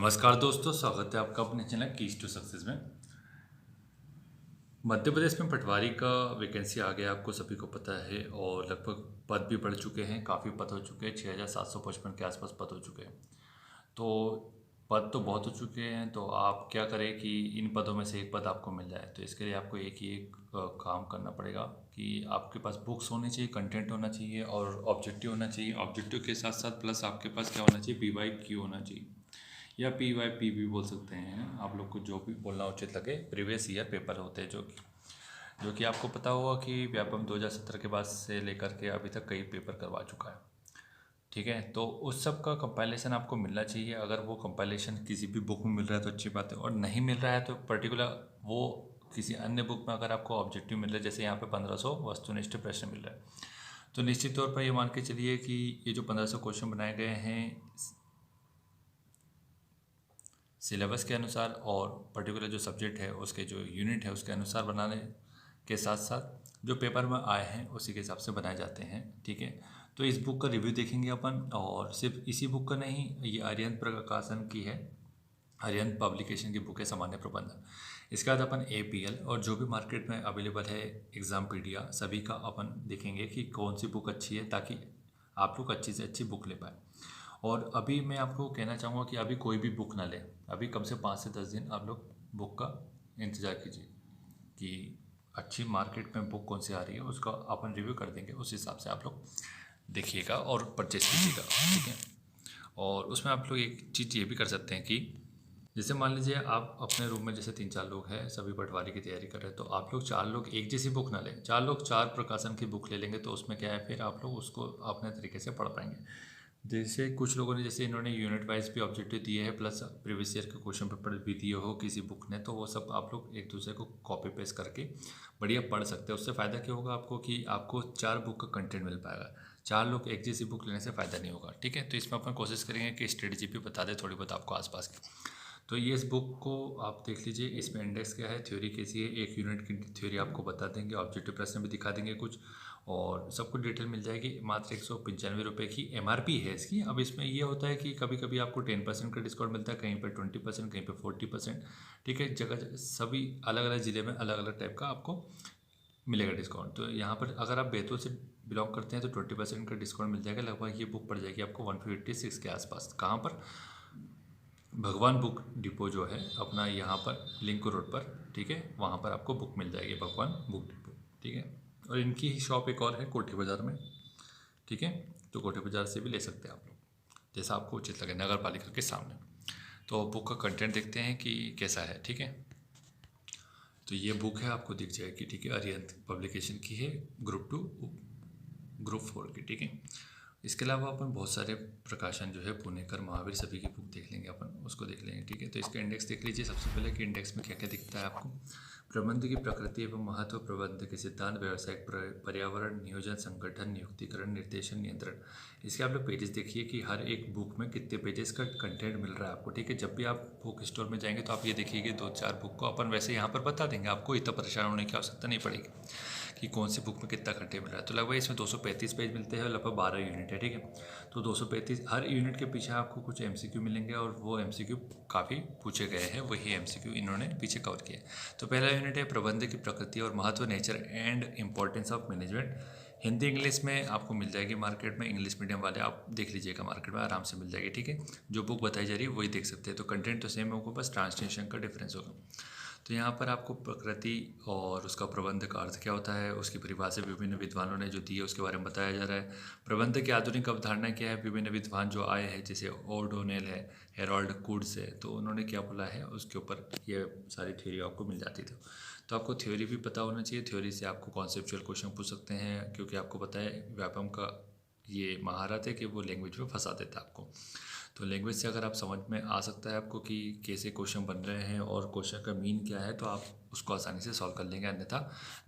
नमस्कार दोस्तों, स्वागत है आपका अपने चैनल कीज टू सक्सेस में। मध्य प्रदेश में पटवारी का वैकेंसी आ गया, आपको सभी को पता है। और लगभग पद भी बढ़ चुके हैं, काफ़ी पद हो चुके हैं, 6755 के आसपास पद हो चुके हैं। तो पद तो बहुत हो चुके हैं, तो आप क्या करें कि इन पदों में से एक पद आपको मिल जाए। तो इसके लिए आपको एक ही एक काम करना पड़ेगा कि आपके पास बुक्स होनी चाहिए, कंटेंट होना चाहिए और ऑब्जेक्टिव होना चाहिए। ऑब्जेक्टिव के साथ साथ प्लस आपके पास क्या होना चाहिए, PYQ होना चाहिए या PYP भी बोल सकते हैं, आप लोग को जो भी बोलना उचित लगे। प्रीवियस ईयर पेपर होते हैं जो कि आपको पता होगा कि व्यापम 2017 के बाद से लेकर के अभी तक कई पेपर करवा चुका है। ठीक है, तो उस सब का कंपाइलेशन आपको मिलना चाहिए। अगर वो कंपाइलेशन किसी भी बुक में मिल रहा है तो अच्छी बात है, और नहीं मिल रहा है तो पर्टिकुलर वो किसी अन्य बुक में अगर आपको ऑब्जेक्टिव मिल रहा है, जैसे यहाँ पे 1500 वस्तुनिष्ठ प्रश्न मिल रहा है, तो निश्चित तौर पर ये मान के चलिए कि ये जो 1500 क्वेश्चन बनाए गए हैं सिलेबस के अनुसार और पर्टिकुलर जो सब्जेक्ट है उसके जो यूनिट है उसके अनुसार बनाने के साथ साथ जो पेपर में आए हैं उसी के हिसाब से बनाए जाते हैं। ठीक है, तो इस बुक का रिव्यू देखेंगे अपन, और सिर्फ इसी बुक का नहीं, ये आर्यन प्रकाशन की है, आर्यन पब्लिकेशन की बुक है, सामान्य प्रबंधन। इसके बाद अपन APL और जो भी मार्केट में अवेलेबल है एग्जामपीडिया, सभी का अपन देखेंगे कि कौन सी बुक अच्छी है, ताकि आप लोग अच्छी से अच्छी बुक ले पाए। और अभी मैं आपको कहना चाहूँगा कि अभी कोई भी बुक ना लें, अभी कम से 5 से 10 दिन आप लोग बुक का इंतज़ार कीजिए कि अच्छी मार्केट में बुक कौन सी आ रही है, उसका अपन रिव्यू कर देंगे, उस हिसाब से आप लोग देखिएगा और परचेस कीजिएगा। ठीक है, और उसमें आप लोग एक चीज़ ये भी कर सकते हैं कि जैसे मान लीजिए आप अपने रूम में जैसे 3-4 लोग हैं, सभी पटवारी की तैयारी कर रहे हैं, तो आप लोग 4 लोग एक जैसी बुक ना लें, 4 लोग 4 प्रकाशन की बुक ले लेंगे, तो उसमें क्या है, फिर आप लोग उसको अपने तरीके से पढ़ पाएंगे। जैसे कुछ लोगों ने, जैसे इन्होंने यूनिट वाइज भी ऑब्जेक्टिव दिए हैं, प्लस प्रीवियस ईयर के क्वेश्चन पेपर भी दिए हो किसी बुक ने, तो वो सब आप लोग एक दूसरे को कॉपी पेस्ट करके बढ़िया पढ़ सकते हैं। उससे फ़ायदा क्या होगा आपको कि आपको 4 बुक का कंटेंट मिल पाएगा। 4 लोग एक जैसी बुक लेने से फ़ायदा नहीं होगा। ठीक है, तो इसमें अपन कोशिश करेंगे कि स्ट्रेटजी भी बता दें थोड़ी बहुत आपको आसपास की। तो ये इस बुक को आप देख लीजिए, इसमें इंडेक्स क्या है, थ्योरी कैसी है, एक यूनिट की थ्योरी आपको बता देंगे, ऑब्जेक्टिव प्रश्न भी दिखा देंगे कुछ, और सब कुछ डिटेल मिल जाएगी। मात्र 195 रुपये की MRP है इसकी। अब इसमें ये होता है कि कभी कभी आपको 10% का डिस्काउंट मिलता है, कहीं पर 20%, कहीं पर 40%। ठीक है, जगह सभी अलग अलग ज़िले में अलग अलग टाइप का आपको मिलेगा डिस्काउंट। तो यहाँ पर अगर आप बैतूल से बिलोंग करते हैं तो 20% का डिस्काउंट मिल जाएगा। लगभग ये बुक पड़ जाएगी आपको 156 के आसपास। कहाँ पर, भगवान बुक डिपो जो है अपना यहाँ पर लिंक रोड पर, ठीक है, वहाँ पर आपको बुक मिल जाएगी, भगवान बुक डिपो। ठीक है, और इनकी ही शॉप एक और है कोठी बाज़ार में। ठीक है, तो कोठी बाज़ार से भी ले सकते हैं आप लोग, जैसा आपको उचित लगे, नगर पालिका के सामने। तो बुक का कंटेंट देखते हैं कि कैसा है। ठीक है, तो ये बुक है, आपको दिख जाएगी। ठीक है, अरिहंत पब्लिकेशन की है, ग्रुप 2 ग्रुप 4 की। ठीक है, इसके अलावा अपन बहुत सारे प्रकाशन जो है पुणेकर, महावीर, सभी की बुक देख लेंगे अपन, उसको देख लेंगे। ठीक है, तो इसका इंडेक्स देख लीजिए सबसे पहले कि इंडेक्स में क्या क्या दिखता है आपको। प्रबंध की प्रकृति एवं महत्व, प्रबंध के सिद्धांत, व्यावसायिक पर्यावरण, नियोजन, संगठन, नियुक्तिकरण, निर्देशन, नियंत्रण। इसके आप लोग पेजेस देखिए कि हर एक बुक में कितने पेजेस का कंटेंट मिल रहा है आपको। ठीक है, जब भी आप बुक स्टोर में जाएंगे तो आप ये देखिए कि 2-4 बुक को अपन वैसे यहाँ पर बता देंगे, आपको इतना परेशान होने की आवश्यकता नहीं पड़ेगी कि कौन सी बुक में कितना कंटेंट मिल रहा है। तो लगभग इसमें 235 पेज मिलते हैं, लगभग 12 यूनिट है। ठीक है, तो 235, हर यूनिट के पीछे आपको कुछ MCQ मिलेंगे, और वो MCQ काफ़ी पूछे गए हैं, वही MCQ इन्होंने पीछे कवर किया है। तो पहला यूनिट है प्रबंध की प्रकृति और महत्व, nature and importance of management. Hindi English में आपको मिल जाएगी मार्केट में, इंग्लिश मीडियम वाले आप देख लीजिएगा, मार्केट में आराम से मिल जाएगी। ठीक है, जो बुक बताई जा रही है वही देख सकते हैं। तो कंटेंट तो सेम होगा, बस ट्रांसलेशन का डिफरेंस होगा। तो यहाँ पर आपको प्रकृति और उसका प्रबंध का अर्थ क्या होता है, उसकी परिभाषा विभिन्न विद्वानों ने जो दी है उसके बारे में बताया जा रहा है। प्रबंध की आधुनिक अवधारणा क्या है, विभिन्न विद्वान जो आए हैं, जैसे ओडोनेल है, हेरोल्ड कूड्स है, तो उन्होंने क्या बोला है उसके ऊपर ये सारी थ्योरी आपको मिल जाती थी। तो आपको थ्योरी भी पता होना चाहिए, थ्योरी से आपको कॉन्सेप्चुअल क्वेश्चन पूछ सकते हैं, क्योंकि आपको पता है व्यापम का ये महारत है कि वो लैंग्वेज में फंसा देता है आपको। तो लैंग्वेज से अगर आप समझ में आ सकता है आपको कि कैसे क्वेश्चन बन रहे हैं और क्वेश्चन का मीन क्या है, तो आप उसको आसानी से सॉल्व कर लेंगे, अन्यथा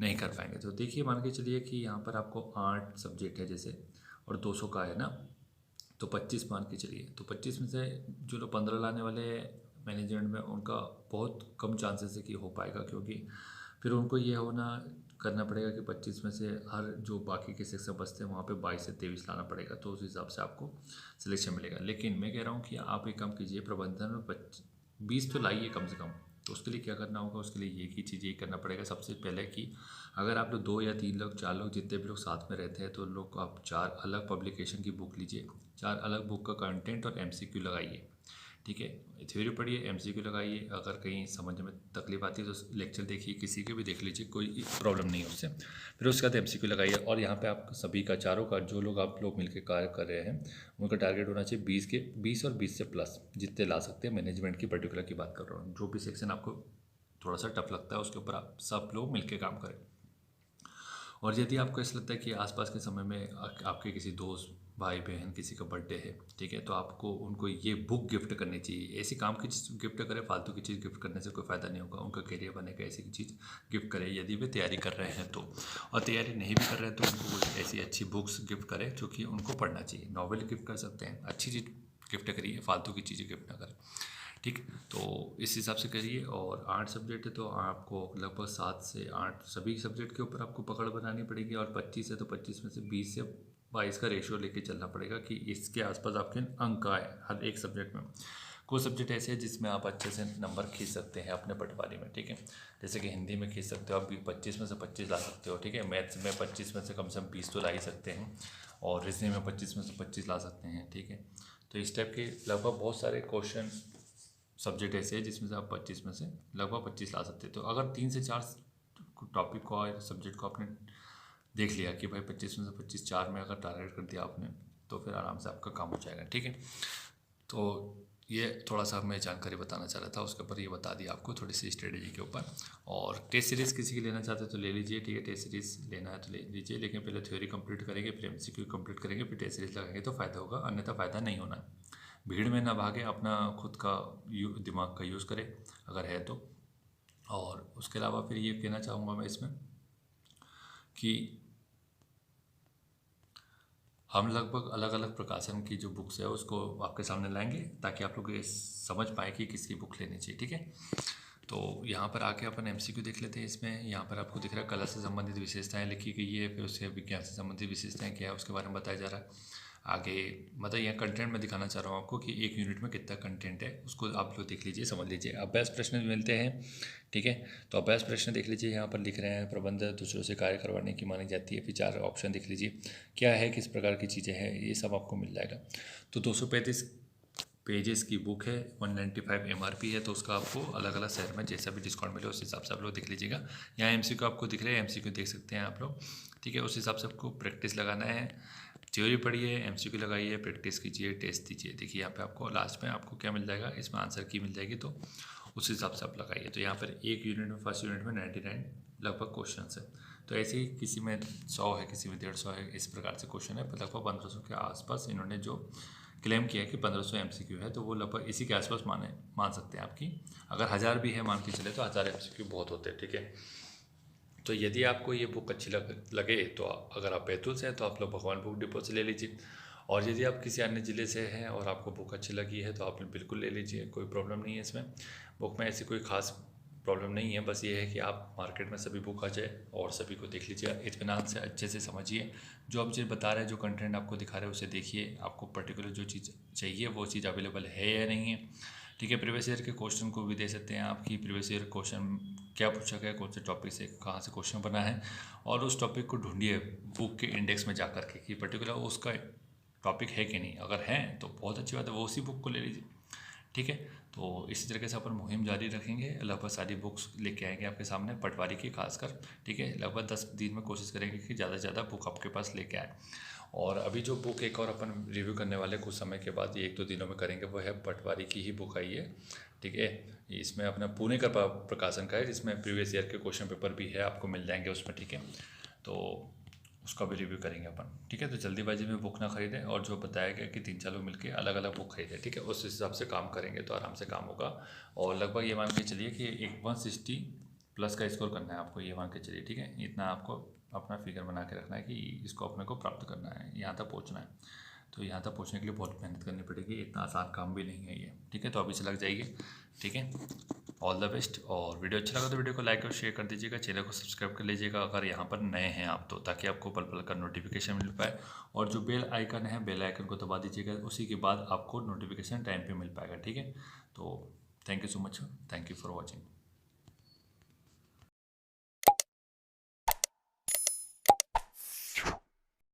नहीं कर पाएंगे। तो देखिए, मान के चलिए कि यहाँ पर आपको 8 सब्जेक्ट है जैसे, और 200 का है ना, तो 25 मान के चलिए। तो 25 में से जो लोग 15 लाने वाले मैनेजमेंट में, उनका बहुत कम चांसेस है कि हो पाएगा, क्योंकि फिर उनको ये होना करना पड़ेगा कि 25 में से हर जो बाकी के सेक्शन बचते हैं वहाँ पे 22 से 23 लाना पड़ेगा, तो उस हिसाब से आपको सिलेक्शन मिलेगा। लेकिन मैं कह रहा हूँ कि आप एक काम कीजिए, प्रबंधन में 20 तो लाइए कम से कम। तो उसके लिए क्या करना होगा, उसके लिए एक ही चीज़ ये करना पड़ेगा सबसे पहले कि अगर आप लोग 2 या 3 लोग 4 लोग जितने भी लोग साथ में रहते हैं तो लोग आप 4 अलग पब्लिकेशन की बुक लीजिए, 4 अलग बुक का कंटेंट और MCQ लगाइए, ठीक है। थ्योरी पढ़िए, MCQ लगाइए, अगर कहीं समझ में तकलीफ आती है तो लेक्चर देखिए, किसी के भी देख लीजिए, कोई प्रॉब्लम नहीं है उससे। फिर उसके बाद MCQ लगाइए। और यहाँ पे आप सभी का, चारों का, जो लोग आप लोग मिलकर कार्य कर रहे हैं उनका टारगेट होना चाहिए 20 और 20 से प्लस जितने ला सकते हैं। मैनेजमेंट की पर्टिकुलर की बात कर रहा हूँ, जो भी सेक्शन आपको थोड़ा सा टफ लगता है उसके ऊपर आप सब लोग मिलकर काम करें। और यदि आपको ऐसा लगता है कि आसपास के समय में आपके किसी दोस्त, भाई बहन, किसी का बर्थडे है, ठीक है, तो आपको उनको ये बुक गिफ्ट करनी चाहिए। ऐसी काम की चीज़ गिफ्ट करें, फालतू की चीज़ गिफ्ट करने से कोई फ़ायदा नहीं होगा, उनका करियर बनेगा। ऐसी चीज़ गिफ्ट करें यदि वे तैयारी कर रहे हैं तो, और तैयारी नहीं भी कर रहे हैं तो उनको कोई ऐसी अच्छी बुक्स गिफ्ट करें जो कि उनको पढ़ना चाहिए। नॉवेल गिफ्ट कर सकते हैं, अच्छी चीज़ गिफ्ट करिए, फालतू की चीज़ें गिफ्ट ना करें, ठीक। तो इस हिसाब से करिए। और 8 सब्जेक्ट है तो आपको लगभग 7 से 8 सभी सब्जेक्ट के ऊपर आपको पकड़ बनानी पड़ेगी। और 25 है तो 25 में से 20 से 22 का रेशियो लेके चलना पड़ेगा कि इसके आसपास आपके अंक आए हर एक सब्जेक्ट में। कुछ सब्जेक्ट ऐसे हैं जिसमें आप अच्छे से नंबर खींच सकते हैं अपने पटवारी में, ठीक है। जैसे कि हिंदी में खींच सकते हो आप 25 में से 25 ला सकते हो, ठीक है। मैथ्स में 25 में से कम 20 तो ला ही सकते हैं। और रीजनिंग में 25 में से 25 ला सकते हैं, ठीक है। तो इस टाइप के लगभग बहुत सारे क्वेश्चन सब्जेक्ट ऐसे हैं जिसमें से आप 25 में से लगभग 25 ला सकते हैं। तो अगर 3 से 4 टॉपिक को और सब्जेक्ट को आपने देख लिया कि भाई 25 में से 25 4 में अगर टारगेट कर दिया आपने, तो फिर आराम से आपका काम हो जाएगा, ठीक है। तो ये थोड़ा सा मैं जानकारी बताना चाह रहा था, उसके ऊपर ये बता दिया आपको थोड़ी सी स्ट्रेटेजी के ऊपर। और टेस्ट सीरीज़ किसी की लेना चाहते हैं तो ले लीजिए, ठीक है। टेस्ट सीरीज़ लेना है तो ले लीजिए, लेकिन पहले थ्योरी कंप्लीट करेंगे, फिर MCQ कंप्लीट करेंगे, फिर टेस्ट सीरीज़ लगाएंगे तो फ़ायदा होगा, अन्यथा फ़ायदा नहीं होना है। भीड़ में ना भागे, अपना खुद का दिमाग का यूज़ करें अगर है तो। और उसके अलावा फिर ये कहना चाहूँगा मैं इसमें कि हम लगभग अलग अलग प्रकाशन की जो बुक्स है उसको आपके सामने लाएंगे ताकि आप लोग ये समझ पाए कि किसकी बुक लेनी चाहिए, ठीक है। तो यहाँ पर आके अपन MCQ देख लेते हैं। इसमें यहाँ पर आपको दिख रहा है कला से संबंधित विशेषताएं लिखी गई है, फिर उससे विज्ञान से संबंधित विशेषताएं क्या है उसके बारे में बताया जा रहा है। आगे मतलब यहाँ कंटेंट में दिखाना चाह रहा हूँ आपको कि एक यूनिट में कितना कंटेंट है, उसको आप लोग देख लीजिए, समझ लीजिए। अभ्यास प्रश्न भी मिलते हैं, ठीक है। तो अभ्यास प्रश्न देख लीजिए, यहाँ पर लिख रहे हैं प्रबंध दूसरों से कार्य करवाने की मानी जाती है। फिर 4 ऑप्शन देख लीजिए क्या है, किस प्रकार की चीज़ें हैं, ये सब आपको मिल जाएगा। तो 235 पेजेस की बुक है, 195 MRP है, तो उसका आपको अलग अलग शहर में जैसा भी डिस्काउंट मिले उस हिसाब से आप लोग देख लीजिएगा। यहाँ MCQ आपको दिख रहे हैं, MCQ देख सकते हैं आप लोग, ठीक है। उस हिसाब से आपको प्रैक्टिस लगाना है। थ्योरी पढ़िए, MCQ लगाइए, प्रैक्टिस कीजिए, टेस्ट दीजिए। देखिए यहाँ पे आपको लास्ट में आपको क्या मिल जाएगा, इसमें आंसर की मिल जाएगी, तो उस हिसाब से आप लगाइए। तो यहाँ पर एक यूनिट में, फर्स्ट यूनिट में 99 लगभग क्वेश्चन है। तो ऐसे ही किसी में 100 है, किसी में 150 है, इस प्रकार से क्वेश्चन है। लगभग 1500 के आसपास इन्होंने जो क्लेम किया है कि 1500 MCQ है, तो वो लगभग इसी के आसपास मान सकते हैं आपकी। अगर 1000 भी है मान के चले तो 1000 MCQ बहुत होते हैं, ठीक है। तो यदि आपको ये बुक अच्छी लगे तो अगर आप बैतूल से हैं तो आप लोग भगवान बुक डिपो से ले लीजिए। और यदि आप किसी अन्य ज़िले से हैं और आपको बुक अच्छी लगी है तो आप बिल्कुल ले लीजिए, कोई प्रॉब्लम नहीं है इसमें। बुक में ऐसी कोई ख़ास प्रॉब्लम नहीं है, बस ये है कि आप मार्केट में सभी बुक आ जाए और सभी को देख लीजिए, इत्मीनान से अच्छे से समझिए। जो आप चीज़ बता रहे हैं, जो कंटेंट आपको दिखा रहे हैं उसे देखिए, आपको पर्टिकुलर जो चीज़ चाहिए वो चीज़ अवेलेबल है या नहीं है, ठीक है। प्रीवियस ईयर के क्वेश्चन को भी दे सकते हैं आपकी प्रीवियस ईयर क्वेश्चन क्या पूछा गया, कौन से टॉपिक से कहाँ से क्वेश्चन बना है, और उस टॉपिक को ढूंढिए बुक के इंडेक्स में जा कर के कि पर्टिकुलर उसका टॉपिक है कि नहीं। अगर है तो बहुत अच्छी बात है, वो उसी बुक को ले लीजिए, ठीक है। तो इसी तरीके से अपन मुहिम जारी रखेंगे, लगभग सारी बुक्स लेके आएंगे आपके सामने, पटवारी की खासकर, ठीक है। लगभग 10 दिन में कोशिश करेंगे कि ज़्यादा से ज़्यादा बुक आपके पास लेके आए। और अभी जो बुक एक और अपन रिव्यू करने वाले कुछ समय के बाद, ये 1-2 दिनों में करेंगे, वो है पटवारी की ही बुक आई है, ठीक है। इसमें अपना पुणे का प्रकाशन का है, जिसमें प्रीवियस ईयर के क्वेश्चन पेपर भी है, आपको मिल जाएंगे उसमें, ठीक है। तो उसका भी रिव्यू करेंगे अपन, ठीक है। तो जल्दीबाजी में बुक ना खरीदें, और जो बताया गया कि 3-4 लोग मिलकर अलग अलग बुक खरीदें, ठीक है। उस हिसाब से काम करेंगे तो आराम से काम होगा। और लगभग ये मान के चलिए कि एक 160 प्लस का स्कोर करना है आपको, ये मान के चलिए, ठीक है। इतना आपको अपना फिगर बना के रखना है कि इसको अपने को प्राप्त करना है, यहाँ तक पहुँचना है। तो यहाँ तक पहुँचने के लिए बहुत मेहनत करनी पड़ेगी, इतना आसान काम भी नहीं है ये, ठीक है। तो अभी से लग जाइए, ठीक है। All the best. और वीडियो अच्छा लगा तो वीडियो को लाइक और शेयर कर दीजिएगा, चैनल को सब्सक्राइब कर लीजिएगा अगर यहाँ पर नए हैं आप तो, ताकि आपको पल पल का नोटिफिकेशन मिल पाए। और जो बेल आइकन है, बेल आइकन को दबा दीजिएगा, उसी के बाद आपको नोटिफिकेशन टाइम पे मिल पाएगा, ठीक है। तो thank you so much, thank you for watching.